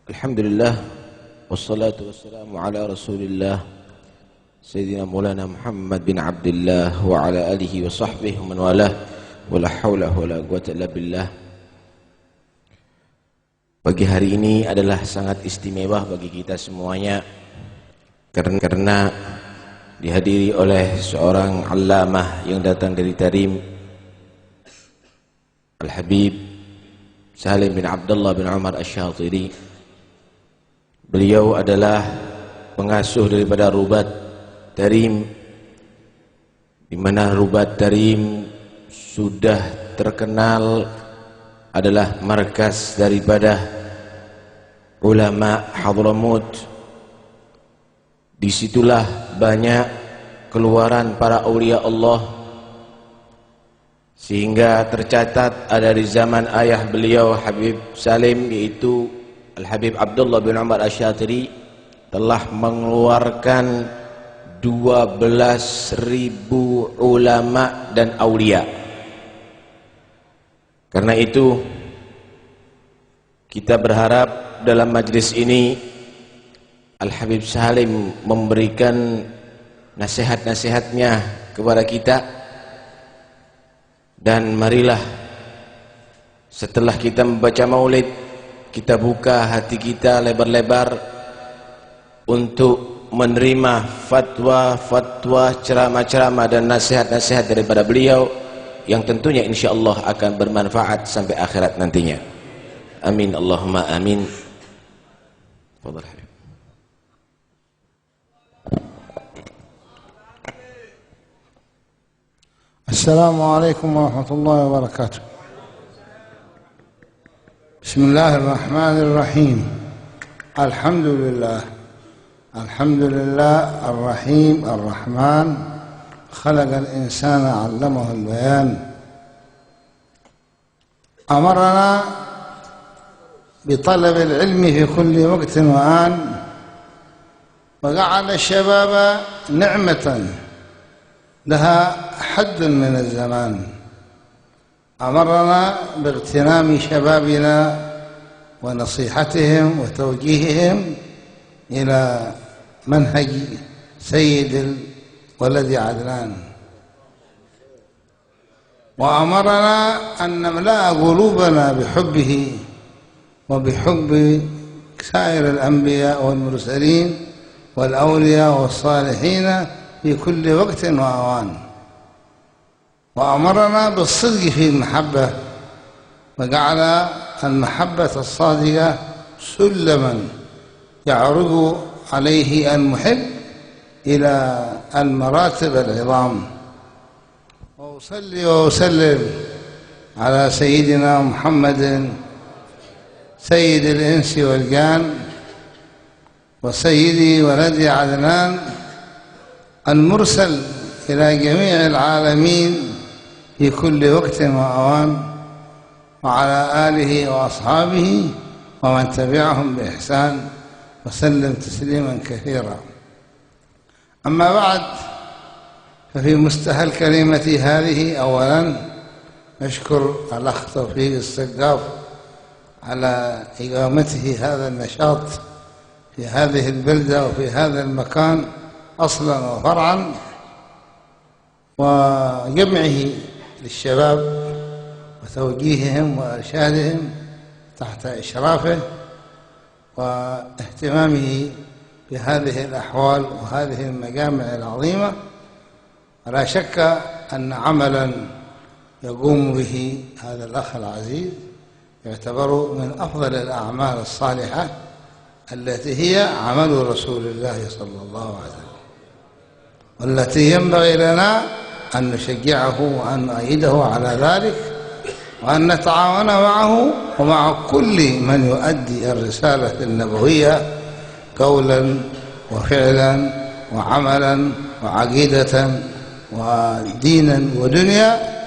Alhamdulillah wassalatu wassalamu ala Rasulillah Sayyidina Maulana Muhammad bin Abdullah wa ala alihi wa sahbihi wa man walah wa la hawla wa la quwwata illa billah. Pagi hari ini adalah sangat istimewa bagi kita semuanya karena dihadiri oleh seorang allamah yang datang dari Tarim, Al-Habib Salim bin Abdullah bin Umar Asy-Syatiri. Beliau adalah pengasuh daripada Rubat Tarim, di mana Rubat Tarim sudah terkenal adalah markas daripada ulama Hadramut. Disitulah banyak keluaran para aulia Allah, sehingga tercatat ada di zaman ayah beliau Habib Salim, yaitu Al-Habib Abdullah bin Umar Asy-Syatiri, telah mengeluarkan 12.000 ulama dan aulia. Karena itu kita berharap dalam majlis ini Al-Habib Salim memberikan nasihat-nasihatnya kepada kita, dan marilah setelah kita membaca maulid, kita buka hati kita lebar-lebar untuk menerima fatwa-fatwa, ceramah-ceramah dan nasihat-nasihat daripada beliau yang tentunya insyaallah akan bermanfaat sampai akhirat nantinya. Amin Allahumma amin. Fadhal Habib. Assalamualaikum warahmatullahi wabarakatuh. Bismillahirrahmanirrahim. Alhamdulillah. Alhamdulillah ar-Rahim ar-Rahman. Khalaqal insana 'allamahu al-bayan. Amarna بطلب العلم في كل وقت وآن وجعل الشباب نعمة لها حد من الزمان. أمرنا باغتنام شبابنا ونصيحتهم وتوجيههم إلى منهج سيد الولد عدنان، وأمرنا أن نملأ قلوبنا بحبه وبحب سائر الأنبياء والمرسلين والأولياء والصالحين في كل وقت وأوان، وأمرنا بالصدق في المحبة، وجعل المحبة الصادقة سلما يعرج عليه المحب إلى المراتب العظام. وأصلي وأسلم على سيدنا محمد سيد الإنس والجان وسيدي ولد عدنان المرسل إلى جميع العالمين في كل وقت وأوان، وعلى آله وأصحابه ومن تبعهم بإحسان، وسلم تسليما كثيرا. أما بعد، ففي مستهى الكلمة هذه أولا نشكر الأخ توفيق السقاف على إقامته هذا النشاط في هذه البلدة وفي هذا المكان أصلا وفرعا، وجمعه للشباب وتوجيههم وإرشادهم تحت إشرافه واهتمامه بهذه الأحوال وهذه المجامع العظيمة. ولا شك أن عملا يقوم به هذا الأخ العزيز يعتبر من أفضل الأعمال الصالحة التي هي عمل رسول الله صلى الله عليه وسلم، والتي ينبغي لنا أن نشجعه وأن نؤيده على ذلك، وأن نتعاون معه ومع كل من يؤدي الرسالة النبوية قولا وفعلا وعملا وعقيدة ودينا ودنيا،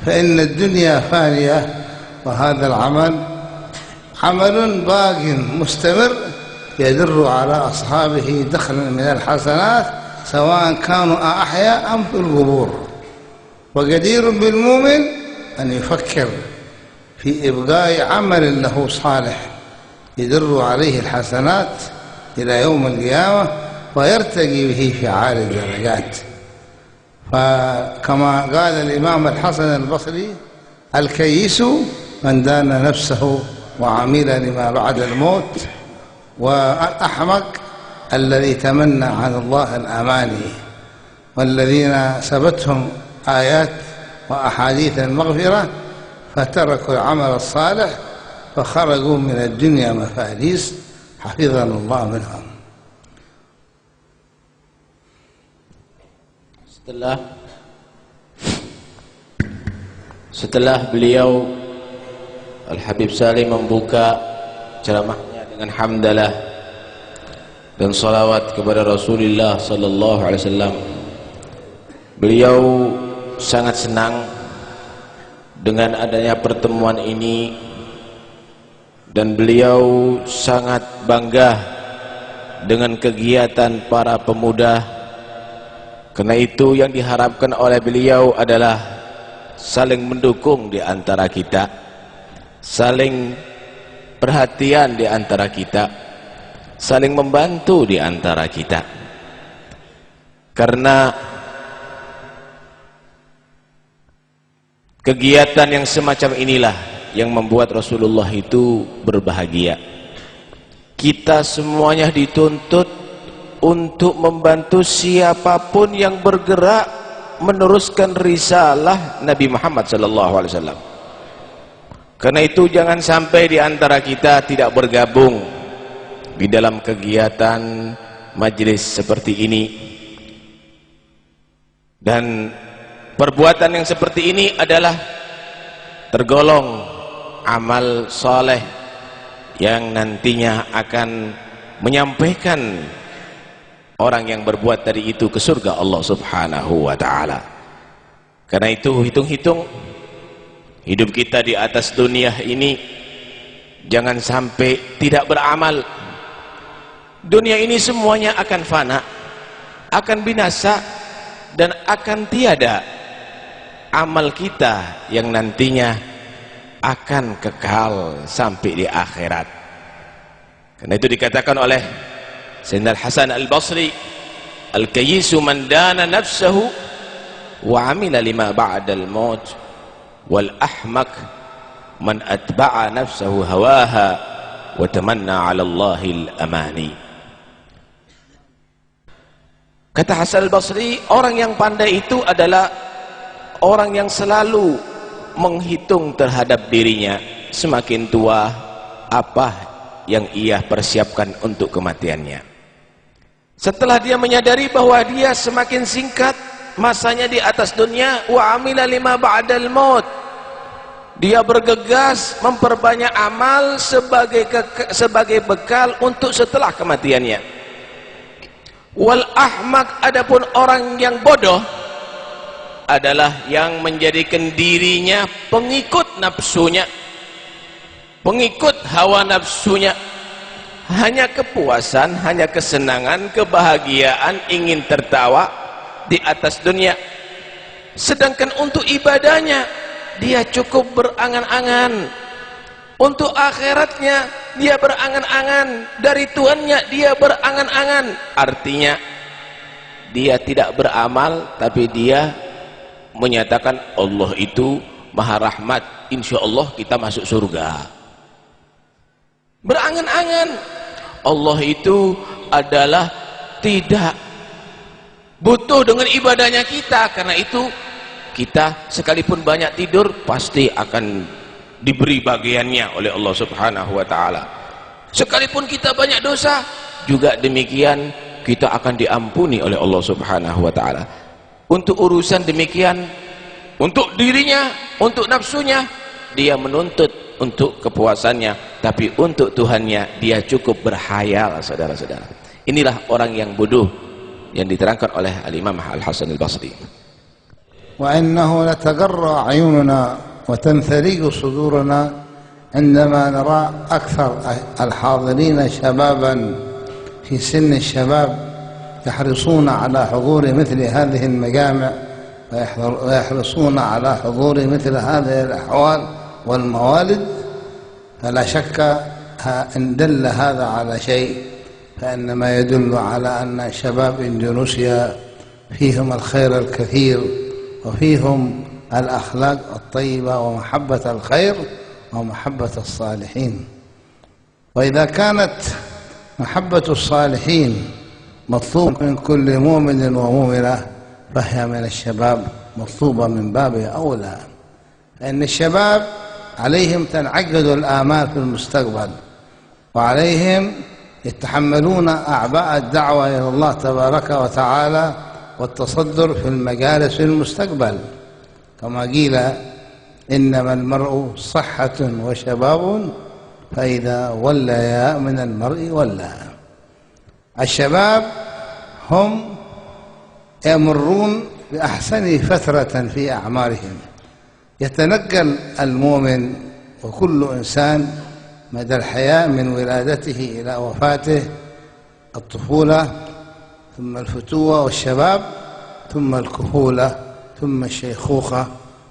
فإن الدنيا فانية، وهذا العمل عمل باق مستمر يدر على أصحابه دخلا من الحسنات، سواء كانوا أحياء أم في القبور. وجدير بالمؤمن أن يفكر في إبقاء عمل له صالح يدر عليه الحسنات إلى يوم القيامة ويرتقي به في عالي الدرجات. فكما قال الإمام الحسن البصري: الكيس من دان نفسه وعمل لما بعد الموت، والأحمق الذي تمنى على الله الأماني. والذين سبتهم آيات وأحاديث المغفرة فتركوا العمل الصالح فخرجوا من الدنيا مفاليس، حفظنا الله منهم. Setelah beliau Al-Habib Salim membuka ceramahnya dengan hamdalah dan salawat kepada Rasulullah sallallahu alaihi wasallam, beliau sangat senang dengan adanya pertemuan ini dan beliau sangat bangga dengan kegiatan para pemuda. Karena itu yang diharapkan oleh beliau adalah saling mendukung di antara kita, saling perhatian di antara kita, saling membantu di antara kita. Karena kegiatan yang semacam inilah yang membuat Rasulullah itu berbahagia. Kita semuanya dituntut untuk membantu siapapun yang bergerak meneruskan risalah Nabi Muhammad SAW. Karena itu jangan sampai di antara kita tidak bergabung di dalam kegiatan majelis seperti ini. Dan perbuatan yang seperti ini adalah tergolong amal soleh yang nantinya akan menyampaikan orang yang berbuat tadi itu ke surga Allah Subhanahu wa ta'ala. Karena itu hitung-hitung hidup kita di atas dunia ini, jangan sampai tidak beramal. Dunia ini semuanya akan fana, akan binasa, dan akan tiada amal kita yang nantinya akan kekal sampai di akhirat. Karena itu dikatakan oleh Sayyidina Al-Hasan Al-Basri, al-kayyisu man dana nafsahu wa amila lima ba'dal maut, wal ahmaq man atba'a nafsahu hawaha wa tamanna 'ala Allahil amani. Kata Hasan Al-Basri, orang yang pandai itu adalah orang yang selalu menghitung terhadap dirinya semakin tua apa yang ia persiapkan untuk kematiannya. Setelah dia menyadari bahwa dia semakin singkat masanya di atas dunia, wa amila lima ba'dal maut, dia bergegas memperbanyak amal sebagai bekal untuk setelah kematiannya. Wal ahmaq, adapun orang yang bodoh adalah yang menjadikan dirinya pengikut nafsunya, pengikut hawa nafsunya, hanya kepuasan, hanya kesenangan, kebahagiaan, ingin tertawa di atas dunia. Sedangkan untuk ibadahnya dia cukup berangan-angan, untuk akhiratnya dia berangan-angan, dari Tuhannya dia berangan-angan. Artinya dia tidak beramal, tapi dia menyatakan Allah itu maha rahmat, insya Allah kita masuk surga. Berangan-angan Allah itu adalah tidak butuh dengan ibadahnya kita. Karena itu kita sekalipun banyak tidur pasti akan diberi bagiannya oleh Allah Subhanahu wa ta'ala. Sekalipun kita banyak dosa juga demikian, kita akan diampuni oleh Allah Subhanahu wa ta'ala. Untuk urusan demikian, untuk dirinya, untuk nafsunya, dia menuntut untuk kepuasannya, tapi untuk Tuhannya dia cukup berhayal, saudara-saudara. Inilah orang yang bodoh yang diterangkan oleh Al-Imam Al-Hasan Al-Basri. Wa innahu latagharra ayununa wa tanthariqu suduruna عندما نرى أكثر الحاضرين شبابا في سن الشباب يحرصون على حضور مثل هذه المجامع ويحرصون على حضور مثل هذه الأحوال والموالد. فلا شك إن دل هذا على شيء فإنما يدل على أن شباب إندونيسيا فيهم الخير الكثير وفيهم الأخلاق الطيبة ومحبة الخير ومحبة الصالحين. وإذا كانت محبة الصالحين مطلوبة من كل مؤمن ومؤمنة فهي من الشباب مطلوبة من باب أولى، لأن الشباب عليهم تنعقد الآمال في المستقبل، وعليهم يتحملون أعباء الدعوة إلى الله تبارك وتعالى والتصدر في المجالس في المستقبل، كما قيل إنما المرء صحة وشباب فإذا وليا من المرء ولى. الشباب هم يمرون بأحسن فترة في أعمارهم، يتنقل المؤمن وكل إنسان مدى الحياة من ولادته إلى وفاته، الطفولة ثم الفتوة والشباب ثم الكهولة ثم الشيخوخة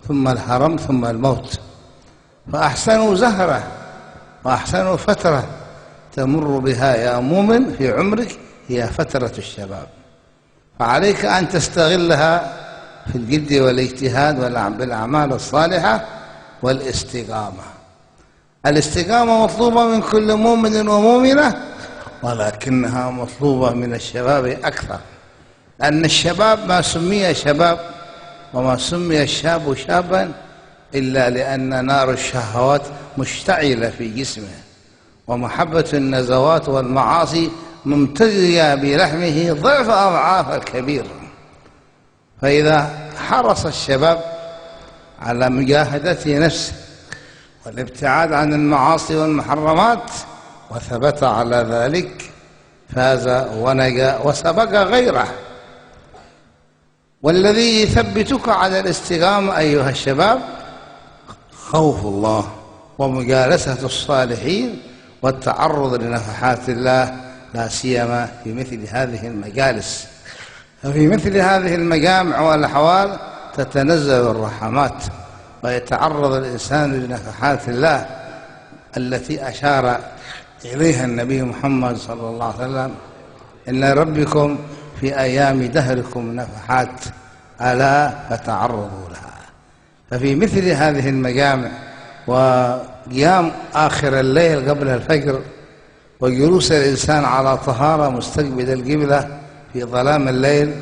ثم الهرم ثم الموت. فأحسن زهرة وأحسن فترة تمر بها يا مؤمن في عمرك هي فترة الشباب، فعليك أن تستغلها في الجد والاجتهاد بالأعمال الصالحة والاستقامة. الاستقامة مطلوبة من كل مؤمن ومؤمنة، ولكنها مطلوبة من الشباب أكثر، لأن الشباب ما سمي شباب وما سمي الشاب شابا إلا لأن نار الشهوات مشتعلة في جسمه، ومحبة النزوات والمعاصي ممتلئة بلحمه ضعف أضعاف الكبير. فإذا حرص الشباب على مجاهدة نفسه والابتعاد عن المعاصي والمحرمات وثبت على ذلك فاز ونجا وسبق غيره. والذي يثبتك على الاستقامة أيها الشباب خوف الله ومجالسة الصالحين والتعرض لنفحات الله، لا سيما في مثل هذه المجالس. ففي مثل هذه المجامع والأحوال تتنزل الرحمات ويتعرض الإنسان لنفحات الله التي أشار إليها النبي محمد صلى الله عليه وسلم: إن ربكم في أيام دهركم نفحات ألا فتعرضوا لها. ففي مثل هذه المجامع وقيام آخر الليل قبل الفجر وجلوس الإنسان على طهارة مستقبل القبلة في ظلام الليل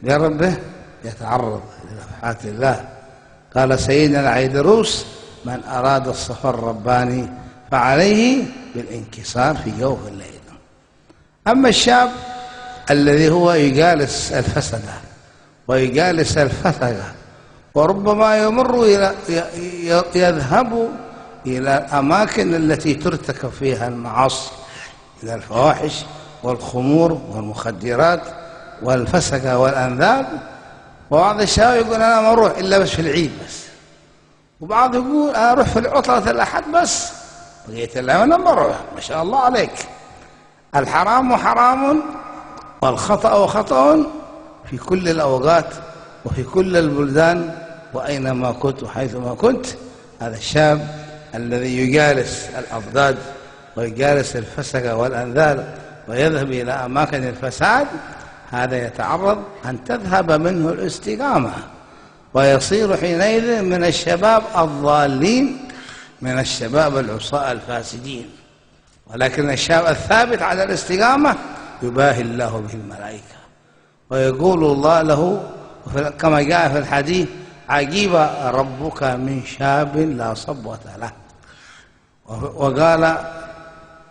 بربه يتعرض لنفحات الله. قال سيدنا العيدروس: من أراد الصفا الرباني فعليه بالانكسار في جوف الليل. أما الشاب الذي هو يجالس الفسدة ويجالس الفسقة وربما يذهب إلى الأماكن التي ترتكب فيها المعاصي، إلى الفواحش والخمور والمخدرات والفسقة والأنذاب. وبعض الشباب يقول أنا ما أروح إلا بس في العيد بس، وبعض يقول أنا أروح في عطلة الأحد بس، بقية الأيام أنا ما أروح. ما شاء الله عليك. الحرام حرام والخطأ خطأ في كل الأوقات وفي كل البلدان وأينما كنت وحيثما كنت. هذا الشاب الذي يجالس الأضداد ويجالس الفسقة والأنذال ويذهب إلى أماكن الفساد، هذا يتعرض أن تذهب منه الاستقامة ويصير حينئذ من الشباب الضالين، من الشباب العصاة الفاسدين. ولكن الشاب الثابت على الاستقامة يباهي الله به الملائكة، ويقول الله له كما جاء في الحديث: عجيب ربك من شاب لا صبوة له. وقال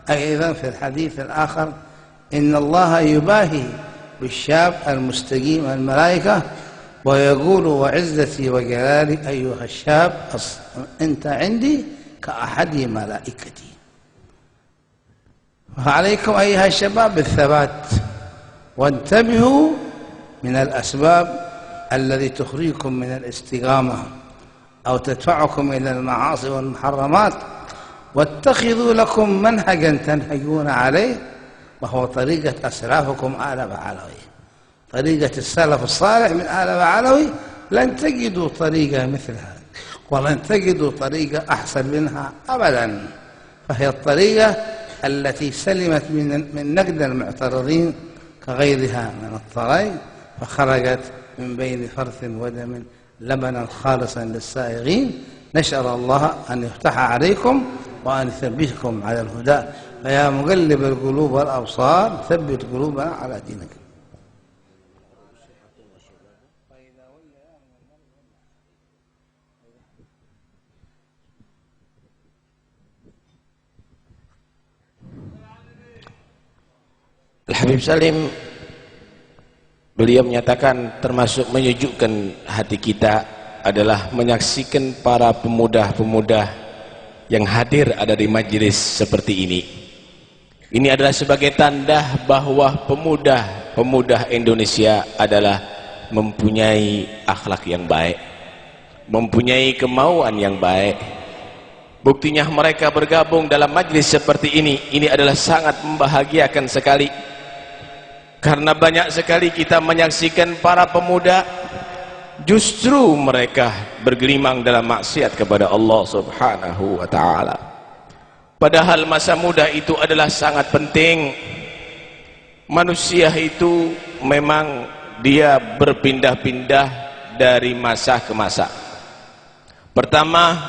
أيضا في الحديث الآخر: إن الله يباهي بالشاب المستقيم الملائكة ويقول: وعزتي وجلالي أيها الشاب أنت عندي كأحد ملائكتي. فعليكم أيها الشباب بالثبات، وانتبهوا من الأسباب التي تخرجكم من الاستقامة أو تدفعكم إلى المعاصي والمحرمات، واتخذوا لكم منهجا تنهجون عليه، وهو طريقة أسلافكم آل بعلوي، طريقة السلف الصالح من آل بعلوي. لن تجدوا طريقة مثلها ولن تجدوا طريقة أحسن منها أبدا. فهي الطريقة التي سلمت من نقد المعترضين كغيرها من الطرائق، فخرجت من بين فرث ودم لبنا خالصا للسائغين. نسأل الله أن يفتح عليكم وأن يثبتكم على الهدى، فيا مقلب القلوب والأبصار ثبت قلوبنا على دينك. Al-Habib Salim, beliau menyatakan termasuk menyejukkan hati kita adalah menyaksikan para pemuda-pemuda yang hadir ada di majlis seperti ini. Ini adalah sebagai tanda bahwa pemuda-pemuda Indonesia adalah mempunyai akhlak yang baik, mempunyai kemauan yang baik. Buktinya mereka bergabung dalam majlis seperti ini. Ini adalah sangat membahagiakan sekali. Karena banyak sekali kita menyaksikan para pemuda justru mereka bergelimang dalam maksiat kepada Allah Subhanahu wa ta'ala. Padahal masa muda itu adalah sangat penting. Manusia itu memang dia berpindah-pindah dari masa ke masa. Pertama,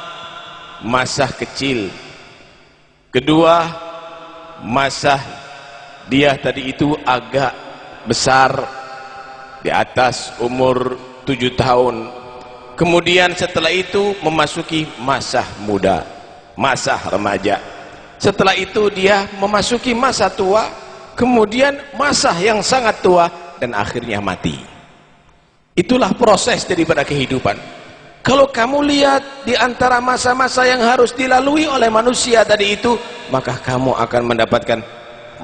masa kecil. Kedua, masa dia tadi itu agak besar, di atas umur 7 tahun. Kemudian setelah itu memasuki masa muda, masa remaja. Setelah itu dia memasuki masa tua, kemudian masa yang sangat tua, dan akhirnya mati. Itulah proses daripada kehidupan. Kalau kamu lihat di antara masa-masa yang harus dilalui oleh manusia tadi itu, maka kamu akan mendapatkan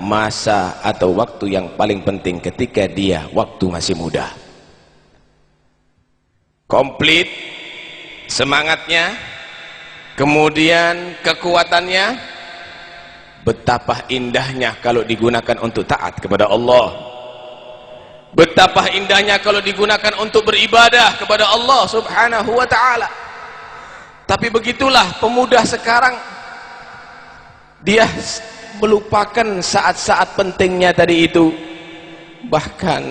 masa atau waktu yang paling penting ketika dia waktu masih muda. Komplit semangatnya, kemudian kekuatannya, betapa indahnya kalau digunakan untuk taat kepada Allah, betapa indahnya kalau digunakan untuk beribadah kepada Allah Subhanahu wa ta'ala. Tapi begitulah pemuda sekarang, dia melupakan saat-saat pentingnya tadi itu, bahkan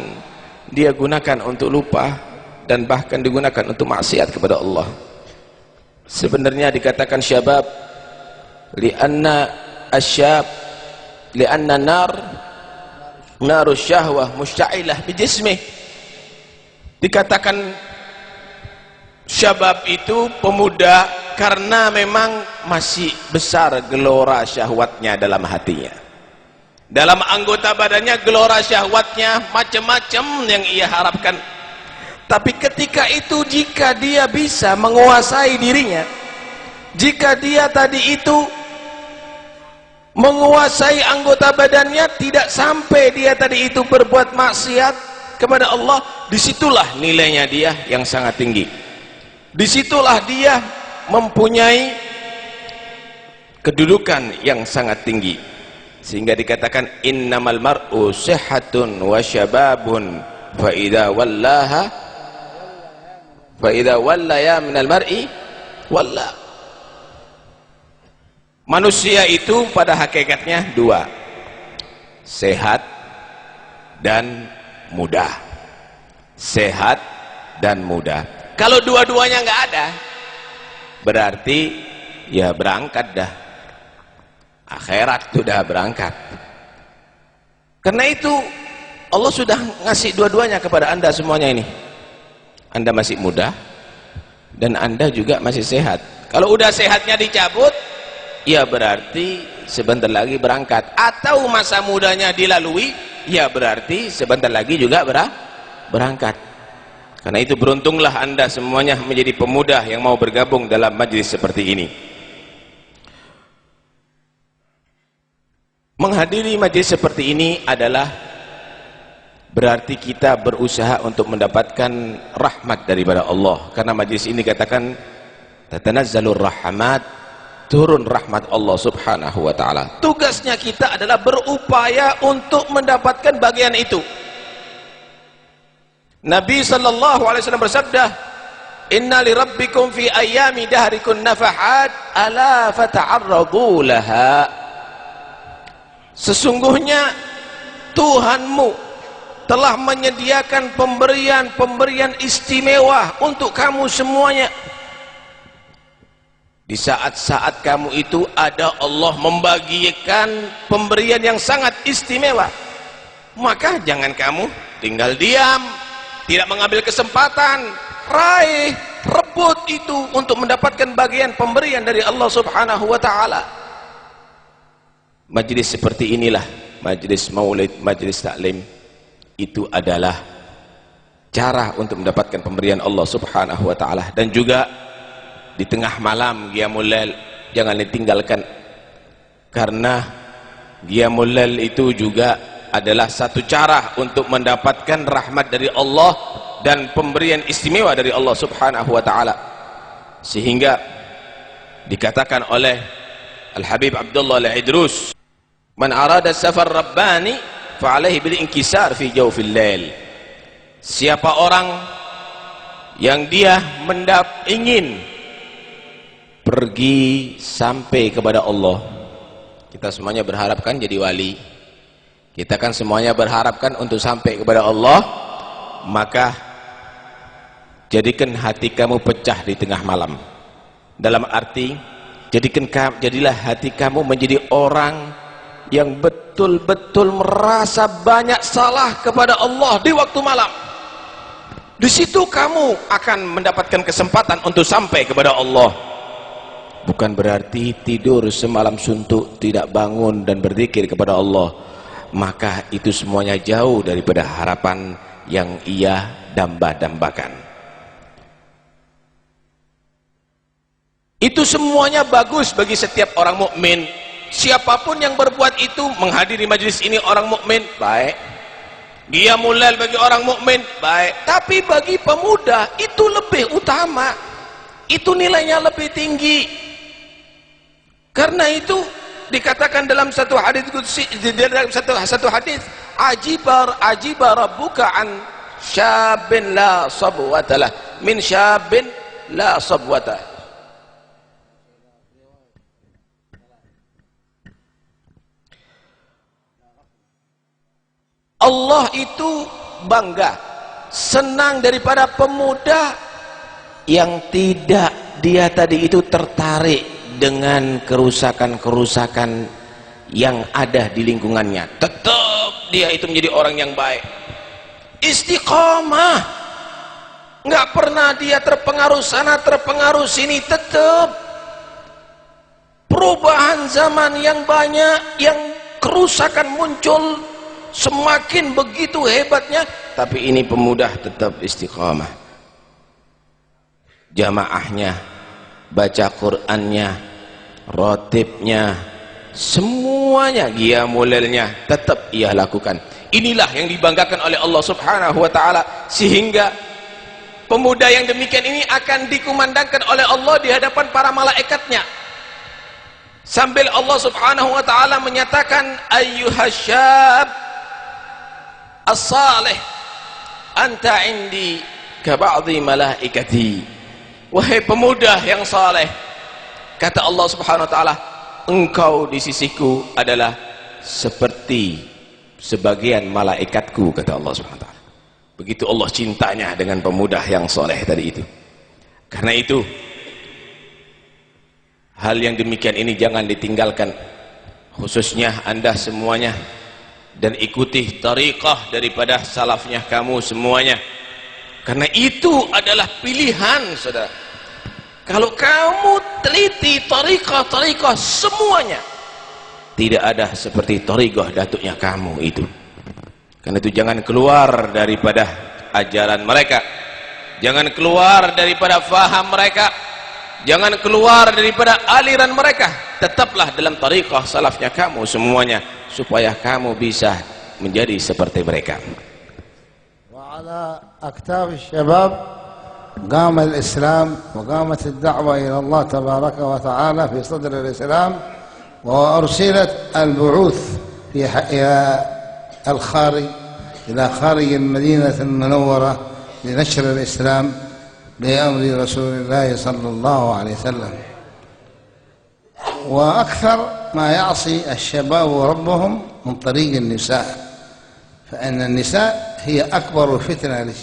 dia gunakan untuk lupa, dan bahkan digunakan untuk maksiat kepada Allah. Sebenarnya dikatakan syabab li'anna asyab li'anna narus syahwah musta'ilah bijismih. Dikatakan syabab itu pemuda karena memang masih besar gelora syahwatnya dalam hatinya, dalam anggota badannya gelora syahwatnya macam-macam yang ia harapkan. Tapi ketika itu jika dia bisa menguasai dirinya, jika dia tadi itu menguasai anggota badannya, tidak sampai dia tadi itu berbuat maksiat kepada Allah, disitulah nilainya dia yang sangat tinggi. Disitulah dia mempunyai kedudukan yang sangat tinggi, sehingga dikatakan innamal mar'u sihhatun wa syababun fa idza walla ya minal mar'i walla. Manusia itu pada hakikatnya dua, sehat dan muda. Sehat dan muda. Kalau dua-duanya nggak ada, berarti ya berangkat dah, akhirat sudah berangkat. Karena itu Allah sudah ngasih dua-duanya kepada anda semuanya ini. Anda masih muda dan anda juga masih sehat. Kalau udah sehatnya dicabut, ya berarti sebentar lagi berangkat. Atau masa mudanya dilalui, ya berarti sebentar lagi juga berangkat. Karena itu beruntunglah anda semuanya menjadi pemuda yang mau bergabung dalam majlis seperti ini. Menghadiri majlis seperti ini adalah berarti kita berusaha untuk mendapatkan rahmat daripada Allah. Karena majlis ini katakan tatanazzalur rahmat, turun rahmat Allah Subhanahu wa ta'ala. Tugasnya kita adalah berupaya untuk mendapatkan bagian itu. Nabi sallallahu alaihi wasallam bersabda, inna li rabbikum fi ayyami dahrikum nafahat ala fata'arradu laha. Sesungguhnya Tuhanmu telah menyediakan pemberian istimewa untuk kamu semuanya. Di saat-saat kamu itu ada Allah membagikan pemberian yang sangat istimewa. Maka jangan kamu tinggal diam, tidak mengambil kesempatan, raih, rebut itu untuk mendapatkan bagian pemberian dari Allah Subhanahu wa taala. Majlis seperti inilah, majlis maulid, majlis taklim, itu adalah cara untuk mendapatkan pemberian Allah Subhanahu wa taala. Dan juga di tengah malam qiyamul lail jangan ditinggalkan, karena qiyamul lail itu juga adalah satu cara untuk mendapatkan rahmat dari Allah dan pemberian istimewa dari Allah Subhanahu wa taala. Sehingga dikatakan oleh Al-Habib Abdullah Al-Idrus, man arada safar rabbani fa alaihi bil inkisar fi jawfil lail. Siapa orang yang dia ingin pergi sampai kepada Allah, kita semuanya berharapkan jadi wali, kita kan semuanya berharapkan untuk sampai kepada Allah, maka jadikan hati kamu pecah di tengah malam. Dalam arti jadilah hati kamu menjadi orang yang betul-betul merasa banyak salah kepada Allah di waktu malam. Di situ kamu akan mendapatkan kesempatan untuk sampai kepada Allah. Bukan berarti tidur semalam suntuk, tidak bangun dan berzikir kepada Allah, maka itu semuanya jauh daripada harapan yang ia damba-dambakan. Itu semuanya bagus bagi setiap orang mukmin. Siapapun yang berbuat itu, menghadiri majlis ini orang mukmin, baik. Dia mulai bagi orang mukmin, baik. Tapi bagi pemuda itu lebih utama, itu nilainya lebih tinggi. Karena itu dikatakan dalam satu hadis qudsi, dalam satu hadis, ajiba rabbuka an syabin la sabwata lah min syabin la sabwata. Allah itu bangga, senang daripada pemuda yang tidak dia tadi itu tertarik dengan kerusakan-kerusakan yang ada di lingkungannya. Tetap dia itu menjadi orang yang baik, istiqamah, nggak pernah dia terpengaruh sana terpengaruh sini. Tetap perubahan zaman yang banyak, yang kerusakan muncul semakin begitu hebatnya, tapi ini pemuda tetap istiqamah, jamaahnya, baca Qur'annya, rotibnya, semuanya, qiyamul lailnya tetap ia lakukan. Inilah yang dibanggakan oleh Allah Subhanahu wa taala, sehingga pemuda yang demikian ini akan dikumandangkan oleh Allah di hadapan para malaikatnya, sambil Allah Subhanahu wa taala menyatakan, ayyuhasyab as-salih anta indi ka ba'dhi malaikati. Wahai pemuda yang saleh, kata Allah Subhanahu wa taala, engkau di sisiku adalah seperti sebagian malaikatku, kata Allah Subhanahu wa taala. Begitu Allah cintanya dengan pemuda yang soleh tadi itu. Karena itu hal yang demikian ini jangan ditinggalkan, khususnya Anda semuanya, dan ikuti tariqah daripada salafnya kamu semuanya, karena itu adalah pilihan, saudara. Kalau kamu teliti tariqah semuanya, tidak ada seperti tariqah datuknya kamu itu. Karena itu jangan keluar daripada ajaran mereka, jangan keluar daripada faham mereka, jangan keluar daripada aliran mereka. Tetaplah dalam tariqah salafnya kamu semuanya, supaya kamu bisa menjadi seperti mereka. Wa ala aktaf syabab قام الإسلام وقامت الدعوة إلى الله تبارك وتعالى في صدر الإسلام، وأرسلت البعوث في الخارج إلى خارج المدينة المنورة لنشر الإسلام بأمر رسول الله صلى الله عليه وسلم. وأكثر ما يعصي الشباب ربهم من طريق النساء، فإن النساء هي أكبر فتنة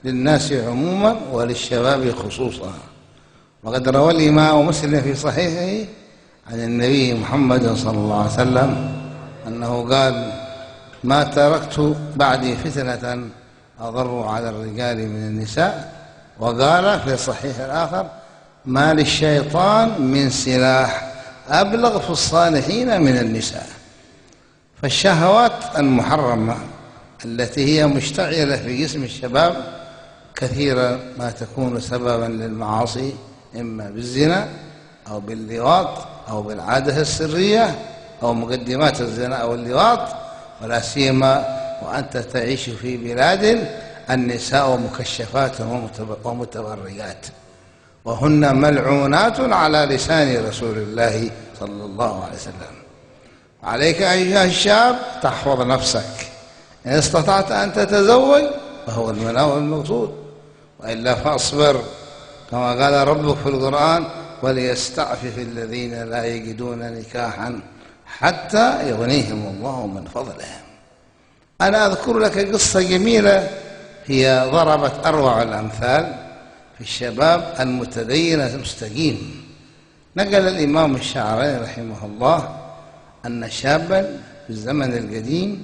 للناس عموما وللشباب خصوصا. وقد روى الإمام مسلم في صحيحه عن النبي محمد صلى الله عليه وسلم أنه قال: ما تركت بعدي فتنة أضر على الرجال من النساء. وقال في الصحيح الآخر: ما للشيطان من سلاح أبلغ في الصالحين من النساء. فالشهوات المحرمة التي هي مشتعلة في جسم الشباب كثيرا ما تكون سببا للمعاصي، إما بالزنا أو باللواط أو بالعادة السرية أو مقدمات الزنا أو اللواط، ولا سيما وأنت تعيش في بلاد النساء مكشفات ومتبرجات، وهن ملعونات على لسان رسول الله صلى الله عليه وسلم. عليك أيها الشاب تحفظ نفسك، إن استطعت أن تتزوج فهو المنام المقصود، وإلا فاصبر كما قال ربك في القرآن: وليستعفف الذين لا يجدون نكاحا حتى يغنيهم الله من فضله. أنا أذكر لك قصة جميلة هي ضربت أروع الأمثال في الشباب المتدين المستقيم. نقل الإمام الشاعراني رحمه الله أن شابا في الزمن القديم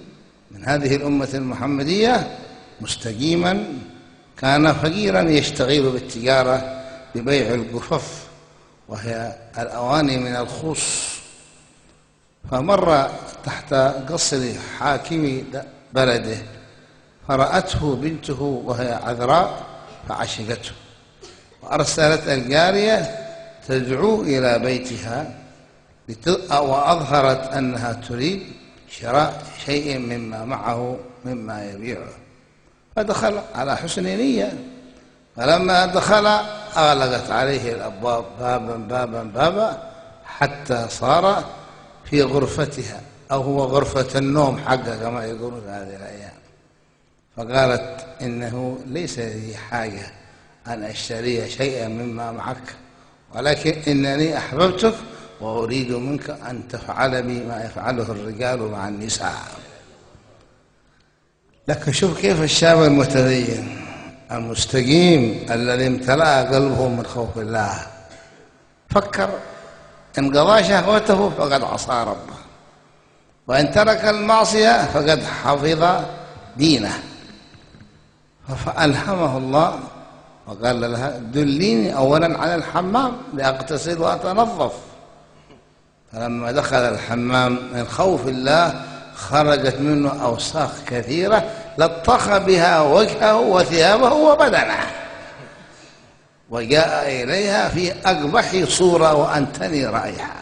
من هذه الأمة المحمدية مستقيما كان فقيرا يشتغل بالتجارة ببيع القفف، وهي الأواني من الخوص. فمر تحت قصر حاكم بلده فرأته بنته وهي عذراء فعشقته، وأرسلت الجارية تدعو إلى بيتها وأظهرت أنها تريد شراء شيء مما معه مما يبيعه. فدخل على حسن نية، فلما دخل أغلقت عليه الأبواب بابا بابا بابا حتى صار في غرفتها، أو هو غرفة النوم حقها كما يقولون في هذه الأيام. فقالت: إنه ليس لي حاجة أن أشتري شيئا مما معك، ولكن إنني أحببتك وأريد منك أن تفعل بي ما يفعله الرجال مع النساء. لكن شوف كيف الشاب المتدين المستقيم الذي امتلأ قلبه من خوف الله فكر: إن قضى شهوته فقد عصى ربه، وإن ترك المعصية فقد حفظ دينه. فألهمه الله وقال لها: دليني أولا على الحمام لأغتسل وأتنظف. فلما دخل الحمام من خوف الله خرجت منه أوساخ كثيرة لطخ بها وجهه وثيابه وبدنه، وجاء إليها في أقبح صورة وأنتني رائحة.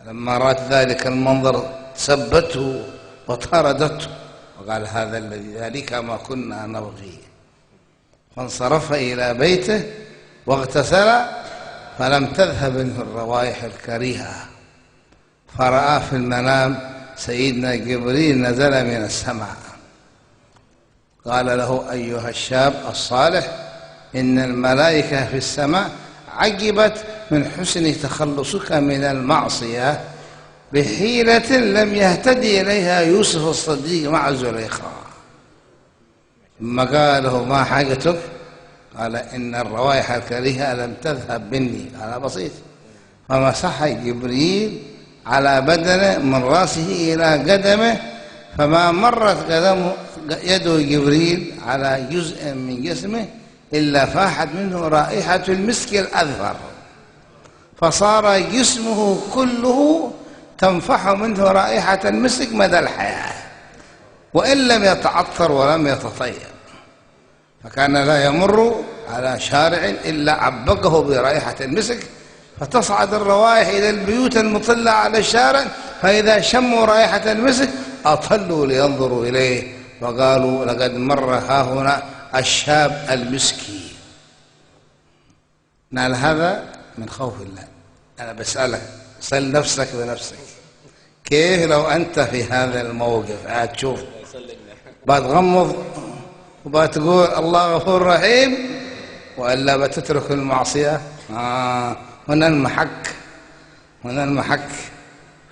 لما رأت ذلك المنظر سبته وطردته وقال: هذا الذي ذلك ما كنا نبغي. فانصرف إلى بيته واغتسل فلم تذهب منه الروائح الكريهة، فرأى في المنام سيدنا جبريل نزل من السماء قال له: أيها الشاب الصالح، إن الملائكة في السماء عجبت من حسن تخلصك من المعصية بحيلة لم يهتدي إليها يوسف الصديق مع زليخا. ثم قال له: ما حاجتك؟ قال: إن الروائح الكريهة لم تذهب مني. قال: بسيط. فمسح جبريل على بدنه من رأسه إلى قدمه، فما مرت يد جبريل على جزء من جسمه إلا فاحت منه رائحة المسك الأذفر، فصار جسمه كله تنفح منه رائحة المسك مدى الحياة، وإن لم يتعطر ولم يتطيب. فكان لا يمر على شارع إلا عبقه برائحة المسك، فتصعد الروائح إلى البيوت المطلة على الشارع، فإذا شموا رائحة المسك أطلوا لينظروا إليه وقالوا: لقد مر هاهنا الشاب المسكي. نال هذا من خوف الله. أنا بسألك، سل نفسك بنفسك، كيف لو أنت في هذا الموقف هتشوف بتغمض وبتقول الله غفور رحيم، وإلا بتترك المعصية. هنا المحك، هنا المحك.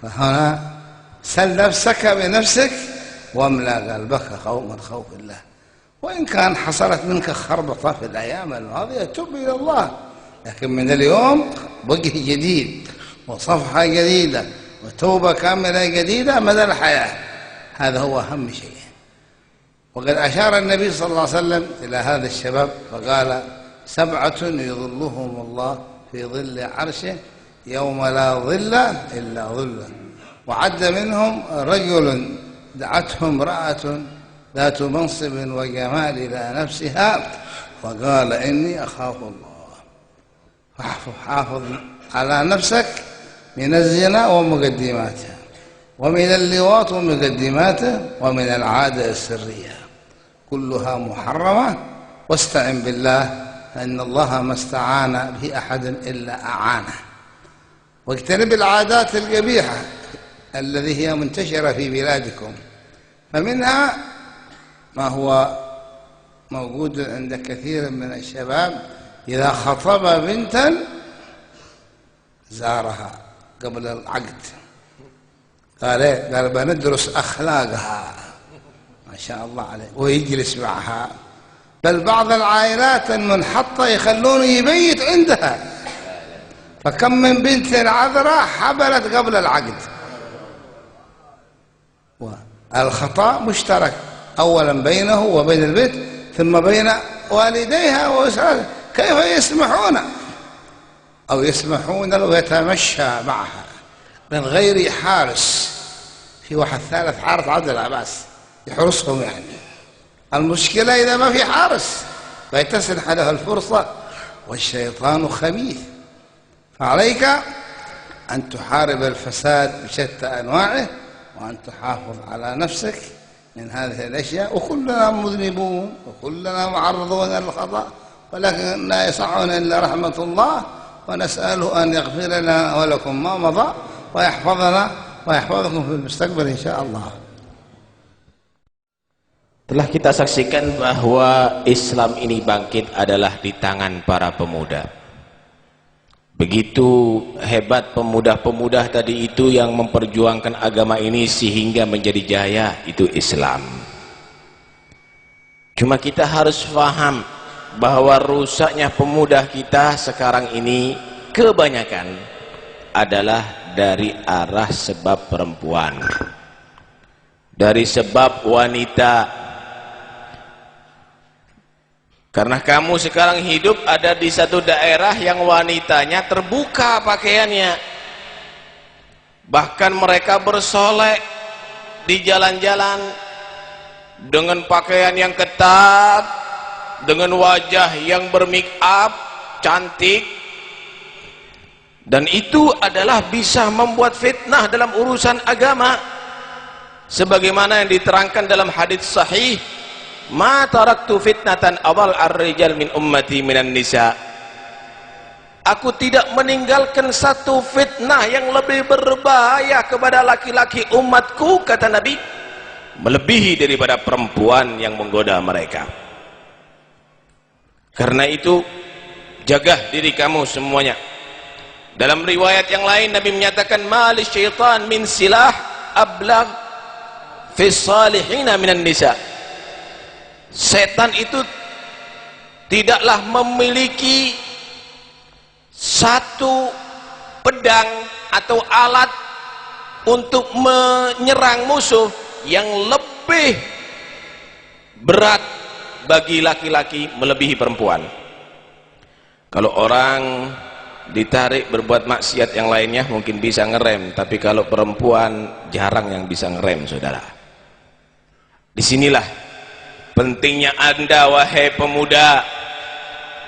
فهنا سل نفسك بنفسك واملأ قلبك من خوف الله. وإن كان حصلت منك خربطة في الأيام الماضية تب إلى الله، لكن من اليوم وجه جديد وصفحة جديدة وتوبة كاملة جديدة مدى الحياة. هذا هو أهم شيء. وقد أشار النبي صلى الله عليه وسلم إلى هذا الشباب فقال: 7 يظلهم الله في ظل عرشه يوم لا ظل إلا ظله. وعد منهم رجل دعته امرأة ذات منصب وجمال إلى نفسها فقال: إني أخاف الله. فحافظ على نفسك من الزنا ومقدماتها، ومن اللواط ومقدماته، ومن العادة السرية، كلها محرمة. واستعن بالله فإن الله ما استعان به أحد إلا أعانه. واجتنب العادات القبيحة التي هي منتشرة في بلادكم، فمنها ما هو موجود عند كثير من الشباب: إذا خطب بنتا زارها قبل العقد. قال إيه؟ قال بندرس أخلاقها، ما شاء الله عليه، ويجلس معها. بل بعض العائلات المنحطة يخلونه يبيت عندها. فكم من بنت عذراء حبلت قبل العقد. الخطأ مشترك أولا بينه وبين البنت، ثم بين والديها وأسرتها. كيف يسمحون أو يسمحون له يتمشى معها من غير حارس؟ في واحد ثالث حارس عبد العباس يحرسهم يعني. المشكلة إذا ما في حارس فيتسنح له الفرصة، والشيطان خبيث. فعليك أن تحارب الفساد بشتى أنواعه، وأن تحافظ على نفسك من هذه الأشياء. وكلنا مذنبون وكلنا معرضون للخطأ، ولكن لا يسعنا إلا رحمة الله، ونسأله أن يغفر لنا ولكم ما مضى ويحفظنا ويحفظكم في المستقبل إن شاء الله. Telah kita saksikan bahwa Islam ini bangkit adalah di tangan para pemuda. Begitu hebat pemuda-pemuda tadi itu yang memperjuangkan agama ini sehingga menjadi jaya, itu Islam. Cuma kita harus paham bahwa rusaknya pemuda kita sekarang ini kebanyakan adalah dari arah sebab perempuan, dari sebab wanita. Karena kamu sekarang hidup ada di satu daerah yang wanitanya terbuka pakaiannya, bahkan mereka bersolek di jalan-jalan dengan pakaian yang ketat, dengan wajah yang bermake up cantik, dan itu adalah bisa membuat fitnah dalam urusan agama, sebagaimana yang diterangkan dalam hadits sahih: ma taraktu fitnatan awal ar-rijal min ummati minan nisa. Aku tidak meninggalkan satu fitnah yang lebih berbahaya kepada laki-laki umatku, kata Nabi, melebihi daripada perempuan yang menggoda mereka. Karena itu jaga diri kamu semuanya. Dalam riwayat yang lain Nabi menyatakan: ma li syaitan min silah ablagh fi salihina minan nisa. Setan itu tidaklah memiliki satu pedang atau alat untuk menyerang musuh yang lebih berat bagi laki-laki melebihi perempuan. Kalau orang ditarik berbuat maksiat yang lainnya mungkin bisa ngerem, tapi kalau perempuan jarang yang bisa ngerem, saudara. Disinilah pentingnya Anda, wahai pemuda,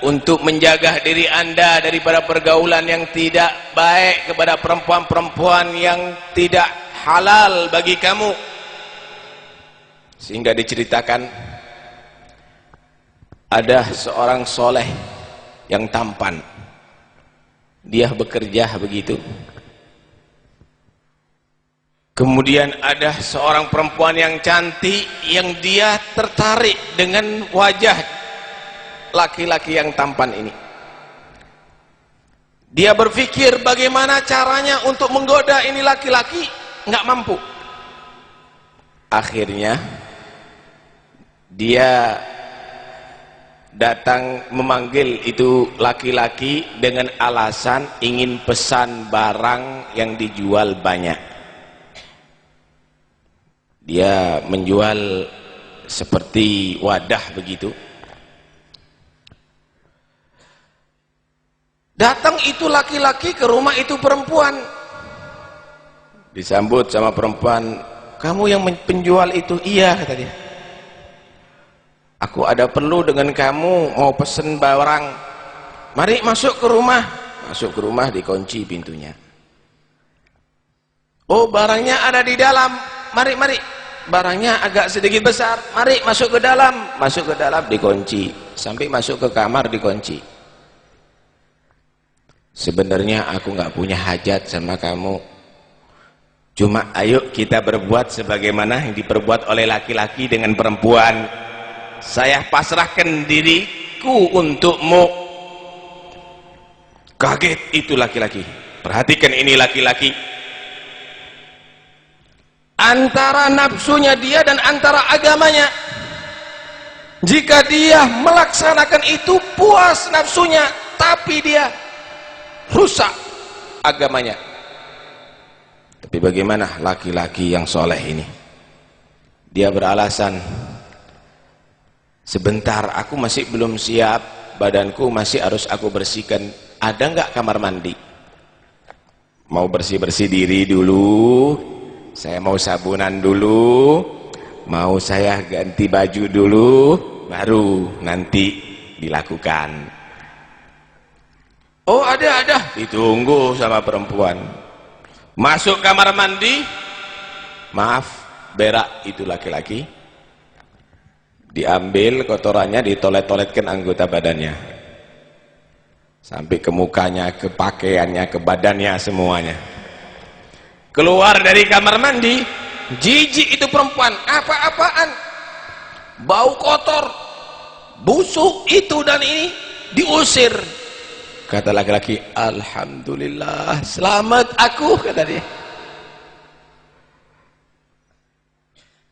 untuk menjaga diri Anda daripada pergaulan yang tidak baik kepada perempuan-perempuan yang tidak halal bagi kamu. Sehingga diceritakan ada seorang soleh yang tampan, dia bekerja begitu. Kemudian ada seorang perempuan yang cantik yang dia tertarik dengan wajah laki-laki yang tampan ini. Dia berpikir bagaimana caranya untuk menggoda ini laki-laki, nggak mampu. Akhirnya dia datang memanggil itu laki-laki dengan alasan ingin pesan barang yang dijual banyak. Dia menjual seperti wadah begitu. Datang itu laki-laki ke rumah itu perempuan, disambut sama perempuan, kamu yang penjual itu? Iya, kata dia, aku ada perlu dengan kamu, mau pesen barang, mari masuk ke rumah. Masuk ke rumah, dikunci pintunya. Oh, barangnya ada di dalam, mari barangnya agak sedikit besar, mari masuk ke dalam. Masuk ke dalam, dikunci, sampai masuk ke kamar dikunci. Sebenarnya aku nggak punya hajat sama kamu, cuma ayo kita berbuat sebagaimana yang diperbuat oleh laki-laki dengan perempuan. Saya pasrahkan diriku untukmu. Kaget itu laki-laki. Perhatikan ini laki-laki, antara nafsunya dia dan antara agamanya. Jika dia melaksanakan itu puas nafsunya, tapi dia rusak agamanya. Tapi bagaimana laki-laki yang soleh ini? Dia beralasan, sebentar, aku masih belum siap, badanku masih harus aku bersihkan. Ada nggak kamar mandi? Mau bersih-bersih diri dulu, saya mau sabunan dulu, mau saya ganti baju dulu, baru nanti dilakukan. Oh, ada, ditunggu sama perempuan. Masuk kamar mandi, maaf, berak itu laki-laki, diambil kotorannya, ditolet-toletkan anggota badannya, sampai ke mukanya, ke pakaiannya, ke badannya, semuanya. Keluar dari kamar mandi, jijik itu perempuan, apa-apaan, bau kotor, busuk itu dan ini, diusir. Kata laki-laki, alhamdulillah, selamat aku, kata dia.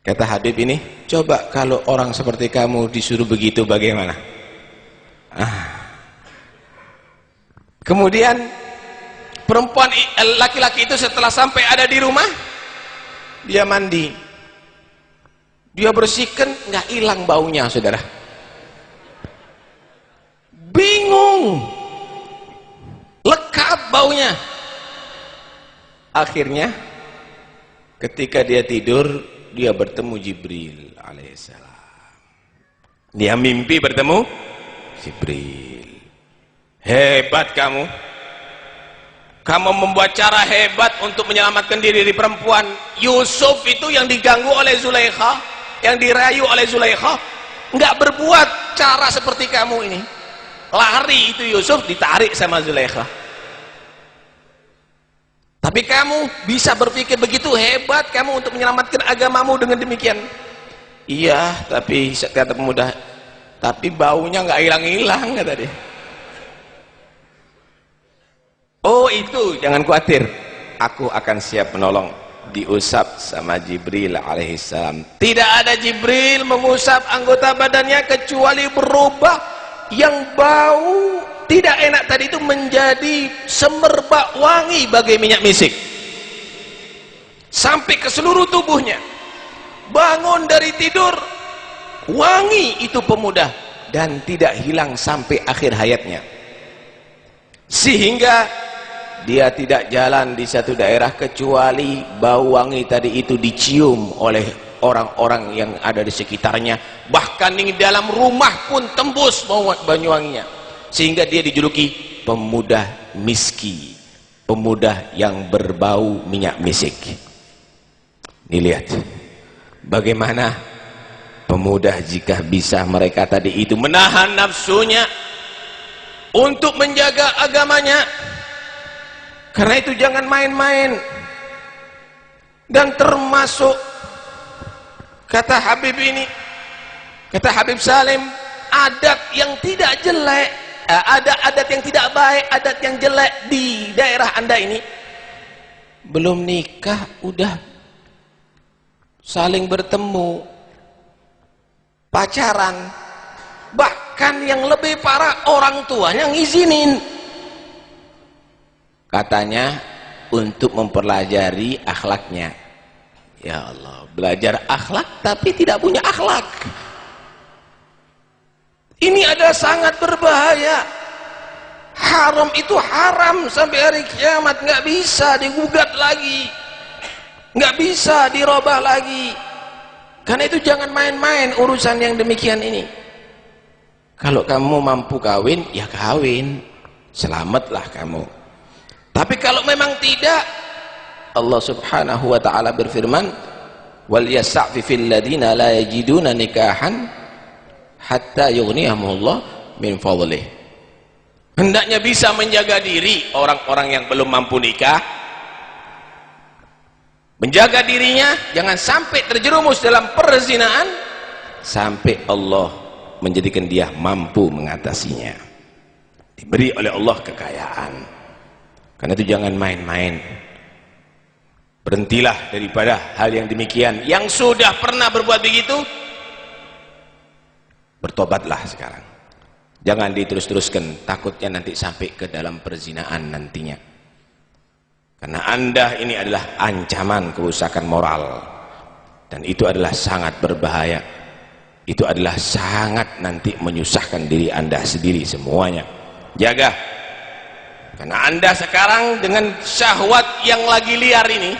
Kata Habib ini, coba kalau orang seperti kamu disuruh begitu bagaimana? Kemudian perempuan, laki-laki itu setelah sampai ada di rumah, dia mandi, dia bersihkan, nggak hilang baunya, saudara. Bingung, lekat baunya. Akhirnya ketika dia tidur, dia bertemu Jibril alaihissalam. Dia mimpi bertemu Jibril. Hebat kamu, kamu membuat cara hebat untuk menyelamatkan diri dari perempuan. Yusuf itu yang diganggu oleh Zulaikha, yang dirayu oleh Zulaikha, nggak berbuat cara seperti kamu ini. Lari itu Yusuf, ditarik sama Zulaikha. Tapi kamu bisa berpikir begitu hebat kamu untuk menyelamatkan agamamu dengan demikian. Iya, tapi kata pemuda, tapi baunya nggak hilang-hilang, kata dia. Oh itu, jangan khawatir, aku akan siap menolong. Diusap sama Jibril alaihissalam. Tidak ada Jibril mengusap anggota badannya kecuali berubah, yang bau tidak enak tadi itu menjadi semerbak wangi bagai minyak misik sampai ke seluruh tubuhnya. Bangun dari tidur, wangi itu pemuda dan tidak hilang sampai akhir hayatnya, sehingga dia tidak jalan di satu daerah kecuali bau wangi tadi itu dicium oleh orang-orang yang ada di sekitarnya. Bahkan di dalam rumah pun tembus bau wanginya, sehingga dia dijuluki pemuda miski, pemuda yang berbau minyak misik. Ini lihat bagaimana pemuda jika bisa mereka tadi itu menahan nafsunya untuk menjaga agamanya. Karena itu jangan main-main. Dan termasuk kata Habib ini, kata Habib Salim, adat yang tidak jelek, ada adat yang tidak baik, adat yang jelek di daerah Anda ini, belum nikah udah saling bertemu, pacaran, bahkan yang lebih parah orang tuanya ngizinin, katanya untuk mempelajari akhlaknya. Ya Allah, belajar akhlak tapi tidak punya akhlak. Ini adalah sangat berbahaya. Haram itu haram sampai hari kiamat, nggak bisa digugat lagi, nggak bisa dirubah lagi. Karena itu jangan main-main urusan yang demikian ini. Kalau kamu mampu kawin, ya kawin, selamatlah kamu. Tapi kalau memang tidak, Allah subhanahu wa ta'ala berfirman, wal yasta'fifil ladina la yajiduna nikahan hatta yughniyahumullah min fadlih. Hendaknya bisa menjaga diri orang-orang yang belum mampu nikah, menjaga dirinya jangan sampai terjerumus dalam perzinaan sampai Allah menjadikan dia mampu mengatasinya, diberi oleh Allah kekayaan. Karena itu jangan main-main. Berhentilah daripada hal yang demikian. Yang sudah pernah berbuat begitu, bertobatlah sekarang. Jangan diterus-teruskan, takutnya nanti sampai ke dalam perzinaan nantinya. Karena Anda ini adalah ancaman kerusakan moral, dan itu adalah sangat berbahaya. Itu adalah sangat nanti menyusahkan diri Anda sendiri semuanya. Jaga. Karena Anda sekarang dengan syahwat yang lagi liar ini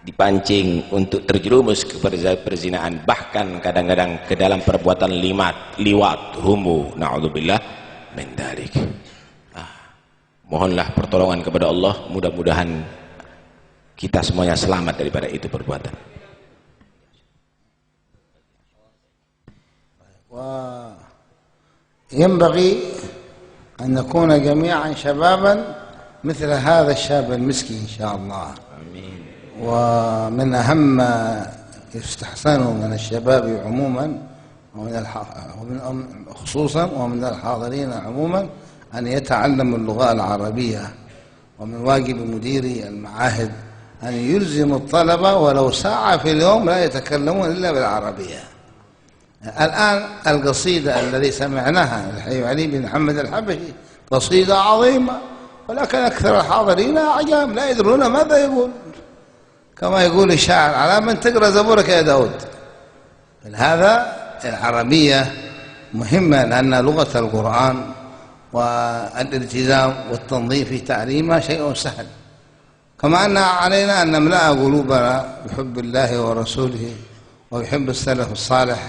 dipancing untuk terjerumus ke perzinaan, bahkan kadang-kadang ke dalam perbuatan liwat, homo, na'udzubillah min dzalik. Mohonlah pertolongan kepada Allah, mudah-mudahan kita semuanya selamat daripada itu perbuatan. وينبغي أن نكون جميعا شبابا مثل هذا الشاب المسكين إن شاء الله. آمين. ومن أهم ما يستحسن من الشباب عموما خصوصا ومن الحاضرين عموما أن يتعلموا اللغة العربية. ومن واجب مديري المعاهد أن يلزم الطلبة ولو ساعة في اليوم لا يتكلمون إلا بالعربية. الآن القصيدة الذي سمعناها الحي علي بن محمد الحبشي قصيدة عظيمة، ولكن أكثر الحاضرين أعجام لا يدرون ماذا يقول. كما يقول الشاعر: على من تقرأ زبورك يا داود. هذا العربية مهمة لأن لغة القرآن والالتزام والتنظيف في تعليمها شيء سهل. كما أن علينا أن نملأ قلوبنا بحب الله ورسوله وبحب السلف الصالح.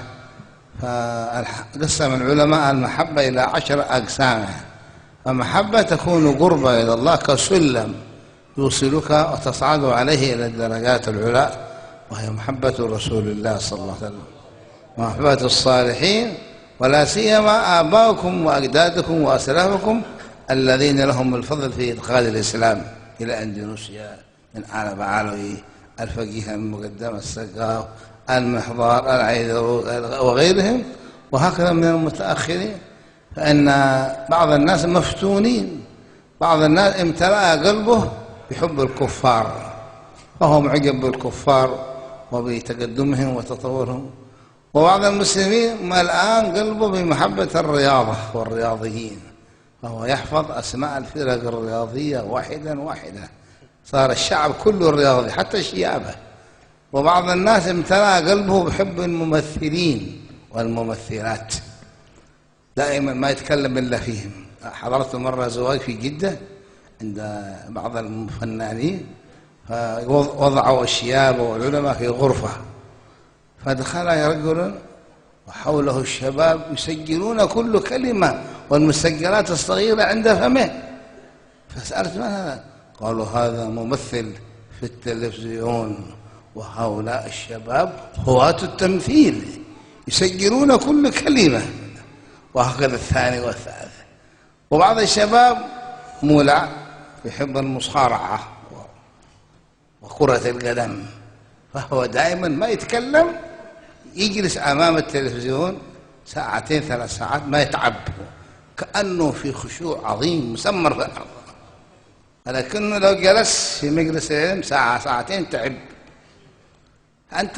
فقسم العلماء المحبة إلى 10 أقسام. فمحبة تكون قربة إلى الله كسلم يوصلك وتصعد عليه إلى الدرجات العلى، وهي محبة رسول الله صلى الله عليه وسلم ومحبة الصالحين، ولا سيما آباؤكم وأجدادكم وأسلافكم الذين لهم الفضل في إدخال الإسلام إلى أندونيسيا، من علب علوي، الفقيه المقدم، السقاف، المحضار، العيدروس وغيرهم، وهكذا من المتأخرين. فإن بعض الناس مفتونين، بعض الناس امتلأ قلبه بحب الكفار، فهو معجب بالكفار وبتقدمهم وتطورهم. وبعض المسلمين ملآن قلبه بمحبة الرياضة والرياضيين، فهو يحفظ أسماء الفرق الرياضية واحدا واحدا، صار الشعب كله رياضي حتى الشيابة. وبعض الناس امتلأ قلبه بحب الممثلين والممثلات، دائما ما يتكلم إلا فيهم. حضرت مرة زواج في جدة عند بعض الفنانين، فوضعوا الشياب والعلماء في غرفة، فدخل رجل وحوله الشباب يسجلون كل كلمة والمسجلات الصغيرة عند فمه. فسألت: من هذا؟ قالوا: هذا ممثل في التلفزيون، وهؤلاء الشباب هواة التمثيل يسجلون كل كلمة. وهكذا الثاني والثالث. وبعض الشباب مولع يحب المصارعة وكرة القدم، فهو دائما ما يتكلم، يجلس أمام التلفزيون ساعتين 3 ساعات ما يتعب، كأنه في خشوع عظيم مسمر في الأرض. لكنه لو جلس في مجلس العلم ساعة ساعتين تعب. أنت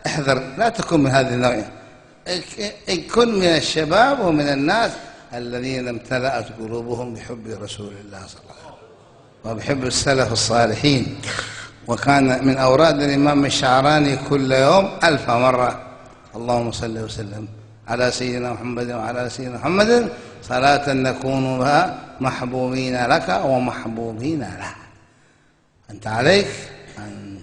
احذر، لا تكن من هذه النوعية، كن من الشباب ومن الناس الذين امتلأت قلوبهم بحب رسول الله صلى الله عليه وسلم وبحب السلف الصالحين. وكان من أوراد الإمام الشعراني كل يوم 1000 مرة اللهم صل وسلم على سيدنا محمد وعلى سيدنا محمد صلاة نكون بها محبوبين لك ومحبوبين له. أنت عليك أن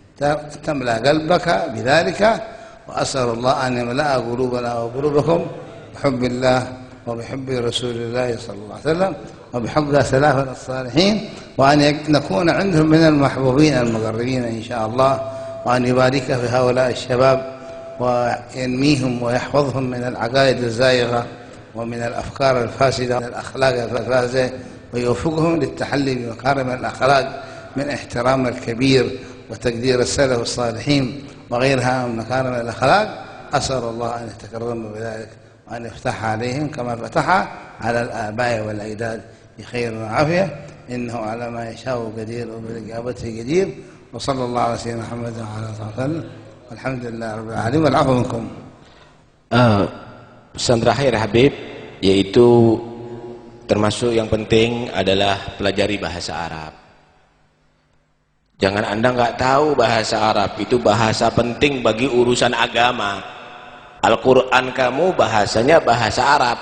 تملأ قلبك بذلك، وأسأل الله أن يملأ قلوبنا وقلوبكم بحب الله وبحب رسول الله صلى الله عليه وسلم وبحب سلافنا الصالحين، وأن نكون عندهم من المحبوبين المقربين إن شاء الله، وأن يبارك في هؤلاء الشباب وينميهم ويحفظهم من العقائد الزائغة ومن الأفكار الفاسدة ومن الأخلاق الفاسدة، ويوفقهم للتحلي بمكارم الأخلاق من احترام الكبير وتقدير السلف الصالحين وغيرها من مكارم الأخلاق. أسأل الله أن يتكرم بذلك وأن يفتح عليهم كما فتح على الآباء والأجداد بخير وعافية، إنه على ما يشاء قدير وبإجابته قدير. وصلى الله على سيدنا محمد وعلى آله وسلم والحمد لله رب العالمين والعفو منكم. Pesan terakhir Habib, yaitu termasuk yang penting adalah pelajari bahasa Arab. Jangan Anda nggak tahu bahasa Arab, itu bahasa penting bagi urusan agama. Al-Quran kamu bahasanya bahasa Arab,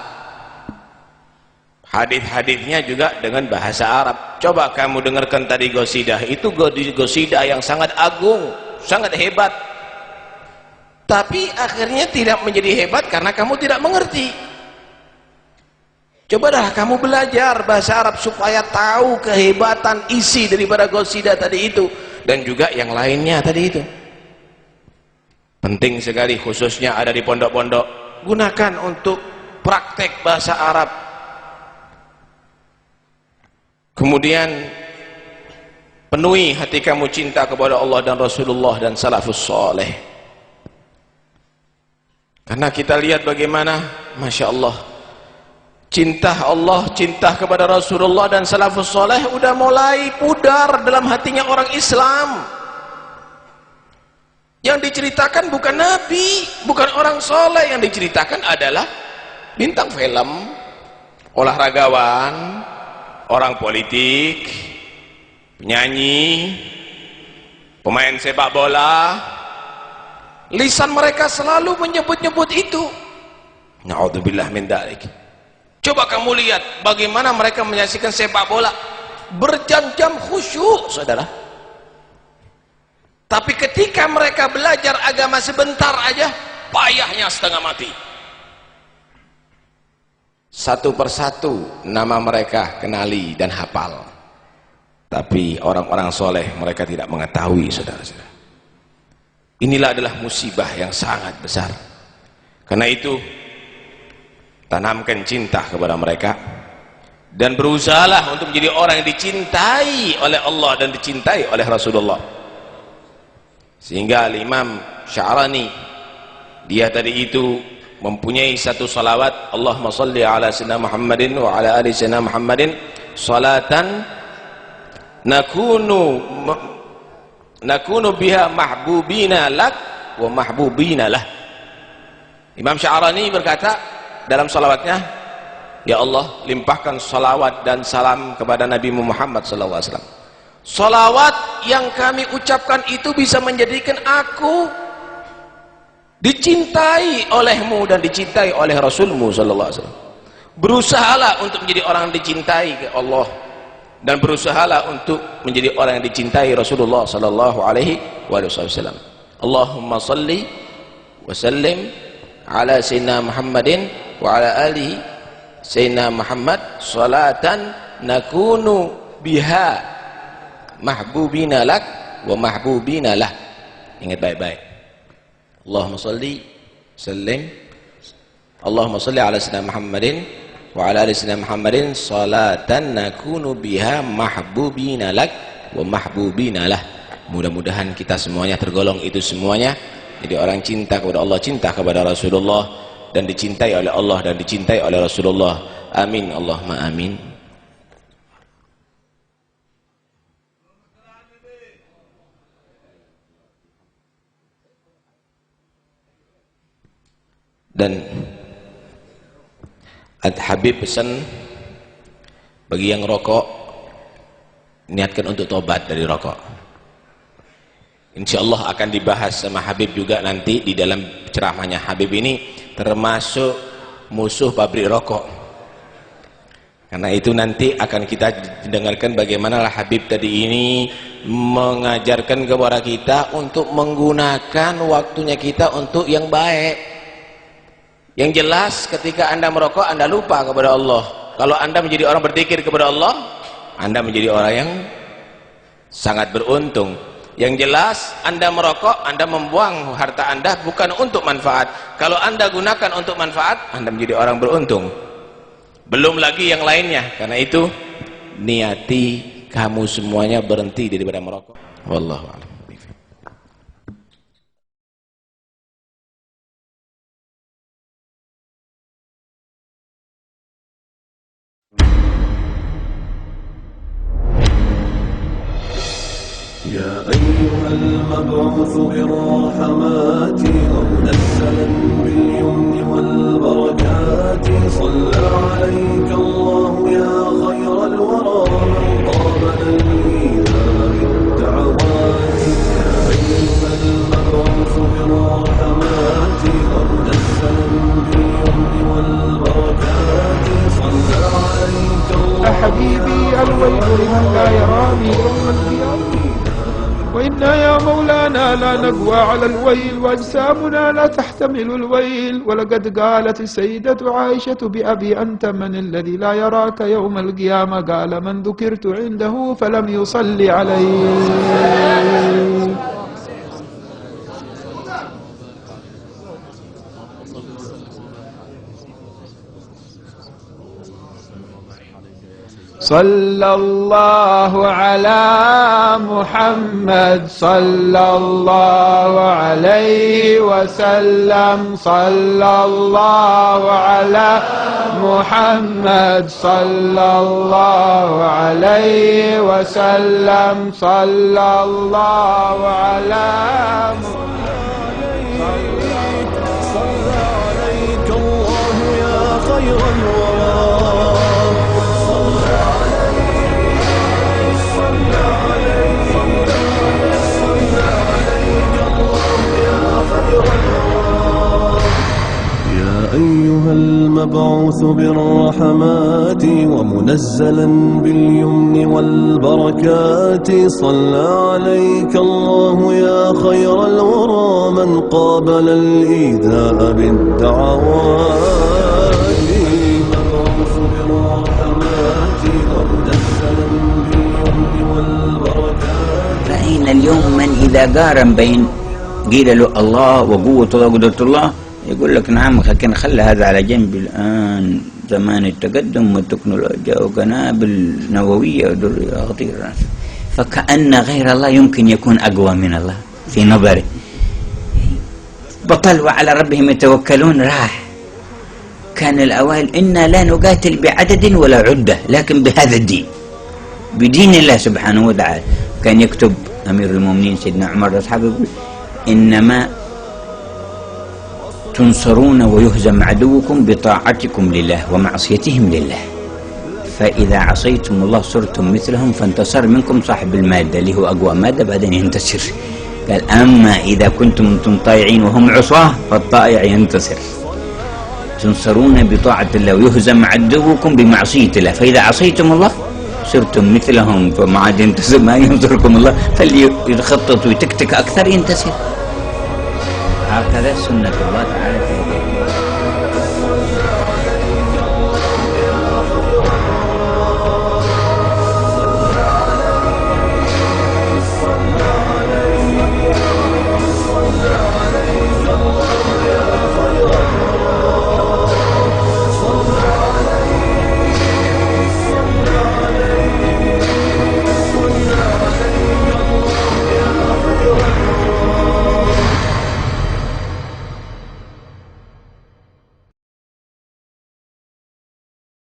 hadis-hadisnya juga dengan bahasa Arab. Coba kamu dengarkan tadi gosidah, itu gosidah yang sangat agung, sangat hebat, tapi akhirnya tidak menjadi hebat karena kamu tidak mengerti. Coba dah kamu belajar bahasa Arab supaya tahu kehebatan isi daripada gosidah tadi itu, dan juga yang lainnya tadi itu. Penting sekali, khususnya ada di pondok-pondok, gunakan untuk praktek bahasa Arab. Kemudian penuhi hati kamu cinta kepada Allah dan Rasulullah dan salafus soleh. Karena kita lihat bagaimana, Masya Allah, cinta Allah, cinta kepada Rasulullah dan salafus soleh udah mulai pudar dalam hatinya orang Islam. Yang diceritakan bukan Nabi, bukan orang soleh, yang diceritakan adalah bintang film, olahragawan, orang politik, penyanyi, pemain sepak bola. Lisan mereka selalu menyebut-nyebut itu. Na'udzubillah min dzalik. Coba kamu lihat bagaimana mereka menyaksikan sepak bola, berjam-jam khusyuk, saudara. Tapi ketika mereka belajar agama sebentar aja, payahnya setengah mati. Satu persatu nama mereka kenali dan hafal, tapi orang-orang soleh mereka tidak mengetahui, saudara-saudara. Inilah adalah musibah yang sangat besar. Karena itu tanamkan cinta kepada mereka dan berusahalah untuk menjadi orang yang dicintai oleh Allah dan dicintai oleh Rasulullah. Sehingga Imam Sya'rani, dia tadi itu mempunyai satu salawat, Allahumma salli ala sayyidina Muhammadin wa ala ali sayyidina Muhammadin salatan nakunu biha mahbubina lak wa mahbubina lah. Imam Sya'rani berkata dalam salawatnya, ya Allah, limpahkan salawat dan salam kepada Nabi Muhammad sallallahu alaihi wasallam. Salawat yang kami ucapkan itu bisa menjadikan aku dicintai olehmu dan dicintai oleh Rasulmu sallallahu alaihi wasallam. Berusahalah untuk menjadi orang yang dicintai ke Allah, dan berusahalah untuk menjadi orang yang dicintai Rasulullah sallallahu alaihi wasallam. Allahumma salli wa sallim ala sayyidina Muhammadin wa ala alihi sayyidina Muhammad salatan nakunu biha mahbubina lak wa mahbubina lah. Ingat baik-baik. Allahumma salli sallim, Allahumma salli ala sayyidina Muhammadin wa ala ali sayyidina Muhammadin salatan nakunu biha mahbubina lak wa mahbubina lah. Mudah-mudahan kita semuanya tergolong itu semuanya, jadi orang cinta kepada Allah, cinta kepada Rasulullah, dan dicintai oleh Allah dan dicintai oleh Rasulullah. Amin Allahumma amin. Dan Habib pesan bagi yang rokok, niatkan untuk tobat dari rokok. Insyaallah akan dibahas sama Habib juga nanti di dalam ceramahnya. Habib ini termasuk musuh pabrik rokok. Karena itu nanti akan kita dengarkan bagaimana Habib tadi ini mengajarkan kepada kita untuk menggunakan waktunya kita untuk yang baik. Yang jelas ketika Anda merokok, Anda lupa kepada Allah. Kalau Anda menjadi orang berzikir kepada Allah, Anda menjadi orang yang sangat beruntung. Yang jelas Anda merokok, Anda membuang harta Anda bukan untuk manfaat. Kalau Anda gunakan untuk manfaat, Anda menjadi orang beruntung. Belum lagi yang lainnya. Karena itu niati kamu semuanya berhenti daripada merokok. Wallahu a'lam. يا أيها المبعوث بالرحمات ومنزلا باليمن والبركات صلى عليك الله يا خير الورى من قابل الإيذاء بالدعوات. يا أيها المبعوث بالرحمات ومنزلا باليمن والبركات صلى عليك الله حبيبي الويل لمن لا يراني يوم القيامة، وإنا يا مولانا لا نقوى على الويل وأجسامنا لا تحتمل الويل. ولقد قالت السيدة عائشة بأبي أنت من الذي لا يراك يوم القيامة؟ قال من ذكرت عنده فلم يصلي عليه. صلى الله على محمد صلى الله عليه وسلم. صلى الله على محمد صلى الله عليه وسلم. صلى الله على صلى عليك الله يا خير الورى. أيها المبعوث بالرحمات ومنزلا باليمن والبركات صلى عليك الله يا خير الورى من قابل الإيذاء بالدعوات. مبعوث بالرحمات ومنزلا باليمن والبركات. رأينا اليوم من إذا قارن بين قيل له الله وقوة الله وقدرة الله يقول لك نعم، لكن خلى هذا على جنب. الآن زمان التقدم والتكنولوجيا وقنابل نووية ودرية خطيرة، فكأن غير الله يمكن يكون أقوى من الله في نظره. بطل وعلى ربهم يتوكلون راح. كان الأوائل إنا لا نقاتل بعدد ولا عدة، لكن بهذا الدين، بدين الله سبحانه وتعالى. كان يكتب أمير المؤمنين سيدنا عمر أصحابه يقول إنما تنصرون ويهزم عدوكم بطاعتكم لله ومعصيتهم لله، فإذا عصيتم الله صرتم مثلهم، فانتصر منكم صاحب المادة اللي هو أقوى مادة بعدين ينتصر. قال أما إذا كنتم طائعين وهم عصاة فالطائع ينتصر. تنصرون بطاعة الله ويهزم عدوكم بمعصية الله، فإذا عصيتم الله صرتم مثلهم، فما عاد ينتصر، ما ينصركم الله، فاللي يخطط ويتكتك أكثر ينتصر. هكذا سنة الله تعالى.